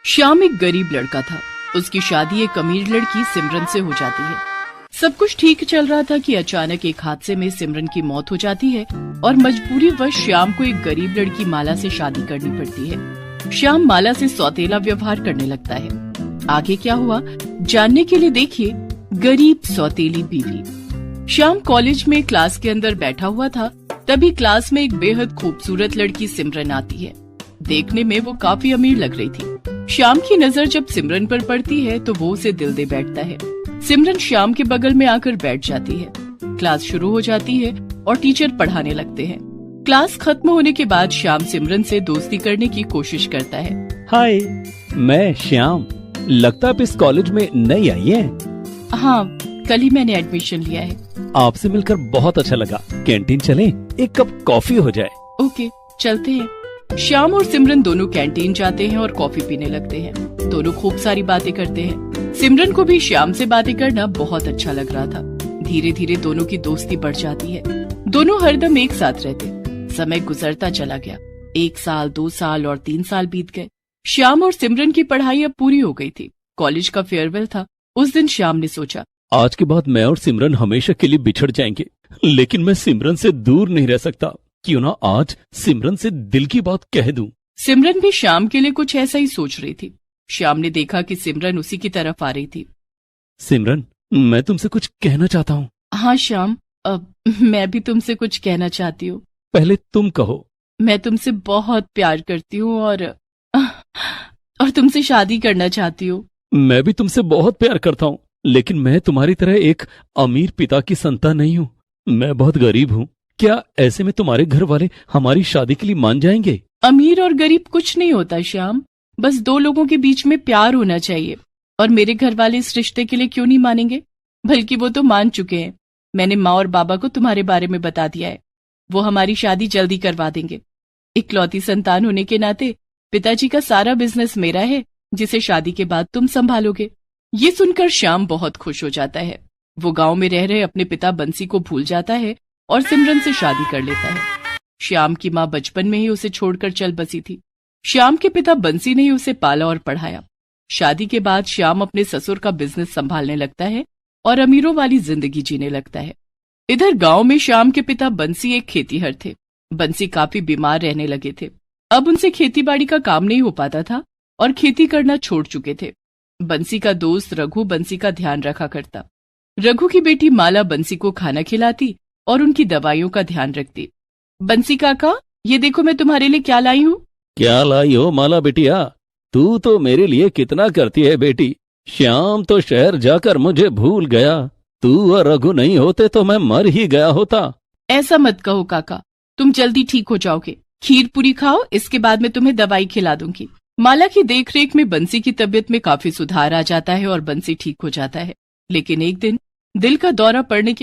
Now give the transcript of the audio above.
श्याम एक गरीब लड़का था। उसकी शादी एक अमीर लड़की सिमरन से हो जाती है। सब कुछ ठीक चल रहा था कि अचानक एक हादसे में सिमरन की मौत हो जाती है और मजबूरीवश श्याम को एक गरीब लड़की माला से शादी करनी पड़ती है। श्याम माला से सौतेला व्यवहार करने लगता है। आगे क्या हुआ जानने के लिए देखिए गरीब सौतेली बीवी। श्याम कॉलेज में क्लास के अंदर बैठा हुआ था, तभी क्लास में एक बेहद खूबसूरत लड़की सिमरन आती है। देखने में वो काफी अमीर लग रही थी। श्याम की नजर जब सिमरन पर पड़ती है तो वो उसे दिल दे बैठता है। सिमरन श्याम के बगल में आकर बैठ जाती है। क्लास शुरू हो जाती है और टीचर पढ़ाने लगते हैं। क्लास खत्म होने के बाद श्याम सिमरन से दोस्ती करने की कोशिश करता है। हाय, मैं श्याम। लगता आप इस कॉलेज में नई आई हैं? हाँ, कल ही मैंने एडमिशन लिया है। आपसे मिलकर बहुत अच्छा लगा। कैंटीन चलें, एक कप कॉफी हो जाए। ओके, चलते हैं। श्याम और सिमरन दोनों कैंटीन जाते हैं और कॉफी पीने लगते हैं। दोनों खूब सारी बातें करते हैं। सिमरन को भी श्याम से बातें करना बहुत अच्छा लग रहा था। धीरे धीरे दोनों की दोस्ती बढ़ जाती है। दोनों हरदम एक साथ रहते। समय गुजरता चला गया। 1 साल, 2 साल और 3 साल बीत गए। श्याम और सिमरन की पढ़ाई अब पूरी हो गई थी। कॉलेज का फेयरवेल था। उस दिन श्याम ने सोचा, आज के बाद मैं और सिमरन हमेशा के लिए बिछड़ जाएंगे, लेकिन मैं सिमरन से दूर नहीं रह सकता। क्यों ना आज सिमरन से दिल की बात कह दूं। सिमरन भी श्याम के लिए कुछ ऐसा ही सोच रही थी। श्याम ने देखा कि सिमरन उसी की तरफ आ रही थी। सिमरन, मैं तुमसे कुछ कहना चाहता हूँ। हाँ श्याम, मैं भी तुमसे कुछ कहना चाहती हूँ। पहले तुम कहो। मैं तुमसे बहुत प्यार करती हूँ और तुमसे शादी करना चाहती हूँ। मैं भी तुमसे बहुत प्यार करता हूँ, लेकिन मैं तुम्हारी तरह एक अमीर पिता की संतान नहीं हूँ। मैं बहुत गरीब हूँ। क्या ऐसे में तुम्हारे घर वाले हमारी शादी के लिए मान जाएंगे? अमीर और गरीब कुछ नहीं होता श्याम, बस 2 लोगों के बीच में प्यार होना चाहिए। और मेरे घर वाले इस रिश्ते के लिए क्यों नहीं मानेंगे? बल्कि वो तो मान चुके हैं। मैंने माँ और बाबा को तुम्हारे बारे में बता दिया है। वो हमारी शादी जल्दी करवा देंगे। इकलौती संतान होने के नाते पिताजी का सारा बिजनेस मेरा है, जिसे शादी के बाद तुम संभालोगे। ये सुनकर श्याम बहुत खुश हो जाता है। वो गांव में रह रहे अपने पिता बंसी को भूल जाता है और सिमरन से शादी कर लेता है। श्याम की माँ बचपन में ही उसे छोड़कर चल बसी थी। श्याम के पिता बंसी ने ही उसे पाला और पढ़ाया। शादी के बाद श्याम अपने ससुर का बिजनेस संभालने लगता है और अमीरों वाली जिंदगी जीने लगता है। इधर गांव में श्याम के पिता बंसी एक खेतीहर थे। बंसी काफी बीमार रहने लगे थे। अब उनसे खेतीबाड़ी का काम नहीं हो पाता था और खेती करना छोड़ चुके थे। बंसी का दोस्त रघु बंसी का ध्यान रखा करता। रघु की बेटी माला बंसी को खाना खिलाती और उनकी दवाइयों का ध्यान रखती। बंसी काका, ये देखो मैं तुम्हारे लिए क्या लाई हूँ। क्या लाई हो माला बेटिया? तू तो मेरे लिए कितना करती है बेटी। श्याम तो शहर जाकर मुझे भूल गया। तू और रघु नहीं होते तो मैं मर ही गया होता। ऐसा मत कहो काका, तुम जल्दी ठीक हो जाओगे। खीर पूरी खाओ, इसके बाद मैं तुम्हें दवाई खिला दूंगी। माला की देखरेख में बंसी की तबीयत में काफी सुधार आ जाता है और बंसी ठीक हो जाता है। लेकिन एक दिन दिल का दौरा पड़ने के